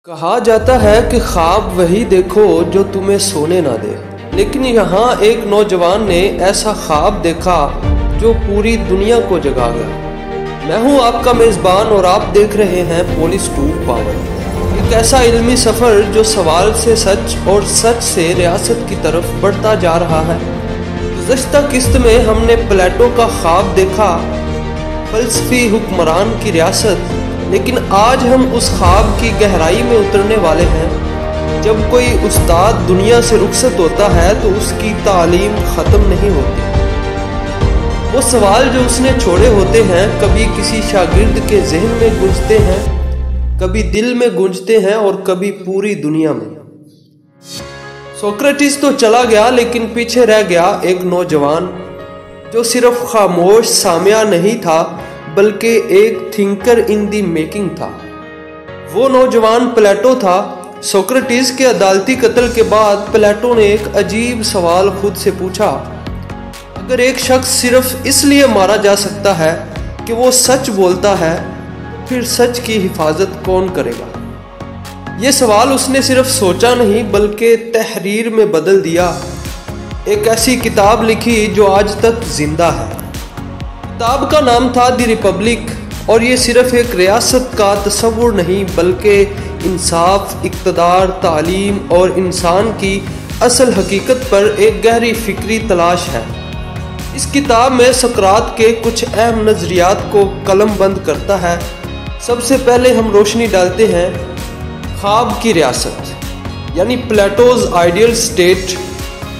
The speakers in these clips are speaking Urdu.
کہا جاتا ہے کہ خواب وہی دیکھو جو تمہیں سونے نہ دے، لیکن یہاں ایک نوجوان نے ایسا خواب دیکھا جو پوری دنیا کو جگا گیا۔ میں ہوں آپ کا میزبان اور آپ دیکھ رہے ہیں پولیس ٹو پاور، ایک ایسا علمی سفر جو سوال سے سچ اور سچ سے ریاست کی طرف بڑھتا جا رہا ہے۔ گزشتہ قسط میں ہم نے پلیٹو کا خواب دیکھا، فلسفی حکمران کی ریاست، لیکن آج ہم اس خواب کی گہرائی میں اترنے والے ہیں۔ جب کوئی استاد دنیا سے رخصت ہوتا ہے تو اس کی تعلیم ختم نہیں ہوتی۔ وہ سوال جو اس نے چھوڑے ہوتے ہیں کبھی کسی شاگرد کے ذہن میں گونجتے ہیں، کبھی دل میں گونجتے ہیں اور کبھی پوری دنیا میں۔ سوکریٹس تو چلا گیا لیکن پیچھے رہ گیا ایک نوجوان جو صرف خاموش سامع نہیں تھا بلکہ ایک تھنکر ان دی میکنگ تھا۔ وہ نوجوان پلیٹو تھا۔ سوکریٹس کے عدالتی قتل کے بعد پلیٹو نے ایک عجیب سوال خود سے پوچھا، اگر ایک شخص صرف اس لیے مارا جا سکتا ہے کہ وہ سچ بولتا ہے، پھر سچ کی حفاظت کون کرے گا؟ یہ سوال اس نے صرف سوچا نہیں بلکہ تحریر میں بدل دیا، ایک ایسی کتاب لکھی جو آج تک زندہ ہے۔ کتاب کا نام تھا دی ریپبلک، اور یہ صرف ایک ریاست کا تصور نہیں بلکہ انصاف، اقتدار، تعلیم اور انسان کی اصل حقیقت پر ایک گہری فکری تلاش ہے۔ اس کتاب میں سقراط کے کچھ اہم نظریات کو قلم بند کرتا ہے۔ سب سے پہلے ہم روشنی ڈالتے ہیں خواب کی ریاست، یعنی پلیٹوز آئیڈیل اسٹیٹ۔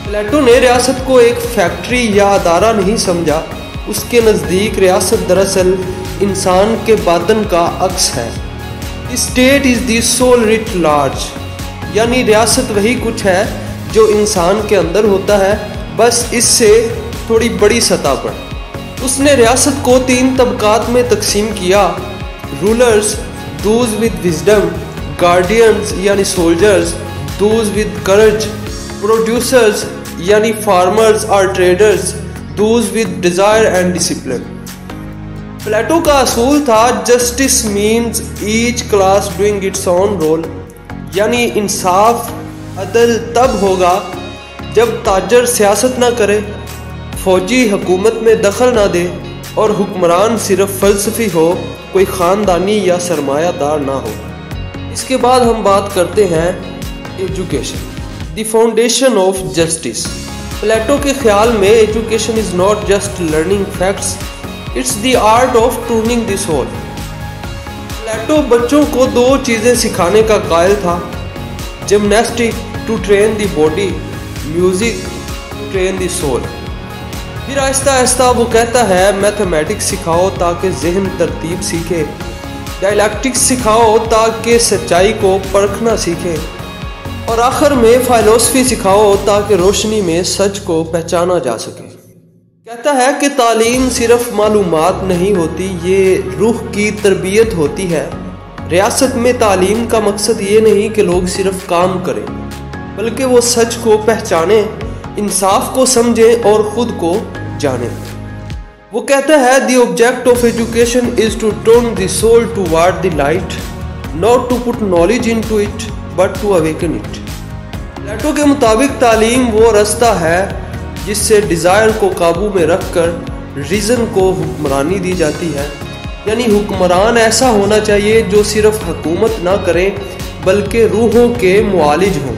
پلیٹو نے ریاست کو ایک فیکٹری یا ادارہ نہیں سمجھا، اس کے نزدیک ریاست دراصل انسان کے باطن کا عکس ہے۔ State is the civil rate large, یعنی ریاست وہی کچھ ہے جو انسان کے اندر ہوتا ہے، بس اس سے تھوڑی بڑی سطح پر۔ اس نے ریاست کو 3 طبقات میں تقسیم کیا: rulers, those with wisdom, guardians یعنی soldiers, those with courage, producers یعنی فارمرز اور traders, those with desire and discipline. Plato کا اصول تھا justice means each class doing its own role, یعنی انصاف، عدل تب ہوگا جب تاجر سیاست نہ کرے، فوجی حکومت میں دخل نہ دے اور حکمران صرف فلسفی ہو، کوئی خاندانی یا سرمایہ دار نہ ہو۔ اس کے بعد ہم بات کرتے ہیں education, the foundation of justice. Plato کے خیال میں education is not just learning facts, it's the art of turning the soul. Plato بچوں کو 2 چیزیں سکھانے کا قائل تھا: gymnastic to train the body, music to train the soul. پھر آہستہ آہستہ وہ کہتا ہے میتھمیٹکس سکھاؤ تاکہ ذہن ترتیب سیکھے، ڈائلیکٹکس سکھاؤ تاکہ سچائی کو پرکھنا سیکھے، اور آخر میں فلسفی سکھاؤ تاکہ روشنی میں سچ کو پہچانا جا سکے۔ کہتا ہے کہ تعلیم صرف معلومات نہیں ہوتی، یہ روح کی تربیت ہوتی ہے۔ ریاست میں تعلیم کا مقصد یہ نہیں کہ لوگ صرف کام کریں، بلکہ وہ سچ کو پہچانیں، انصاف کو سمجھیں اور خود کو جانیں۔ وہ کہتا ہے the object of education is to turn the soul toward the light, not to put knowledge into it but to awaken it. Plato کے مطابق تعلیم وہ راستہ ہے جس سے ڈیزائر کو قابو میں رکھ کر ریزن کو حکمرانی دی جاتی ہے، یعنی حکمران ایسا ہونا چاہیے جو صرف حکومت نہ کرے بلکہ روحوں کے معالج ہوں۔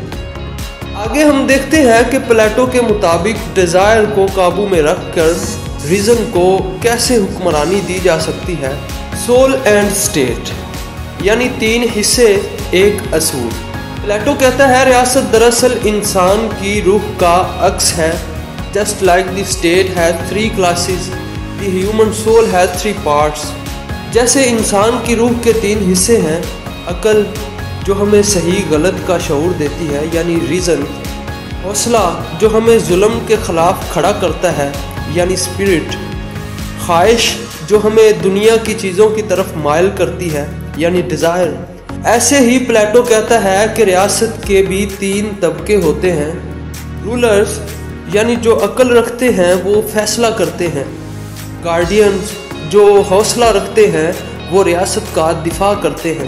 آگے ہم دیکھتے ہیں کہ پلیٹو کے مطابق ڈیزائر کو قابو میں رکھ کر ریزن کو کیسے حکمرانی دی جا سکتی ہے۔ سول اینڈ اسٹیٹ، یعنی 3 حصے ایک اصول۔ پلیٹو کہتا ہے ریاست دراصل انسان کی روح کا عکس ہے۔ Just like the state has 3 classes, the human soul has 3 parts۔ جیسے انسان کی روح کے 3 حصے ہیں: عقل جو ہمیں صحیح غلط کا شعور دیتی ہے یعنی ریزن، حوصلہ جو ہمیں ظلم کے خلاف کھڑا کرتا ہے یعنی اسپرٹ، خواہش جو ہمیں دنیا کی چیزوں کی طرف مائل کرتی ہے یعنی ڈیزائر۔ ایسے ہی پلیٹو کہتا ہے کہ ریاست کے بھی 3 طبقے ہوتے ہیں: رولرز یعنی جو عقل رکھتے ہیں وہ فیصلہ کرتے ہیں، گارڈینز جو حوصلہ رکھتے ہیں وہ ریاست کا دفاع کرتے ہیں،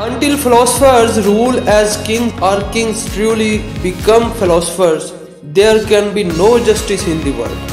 Until philosophers rule as kings or kings truly become philosophers, there can be no justice in the world.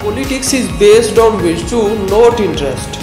Politics is based on virtue, not interest.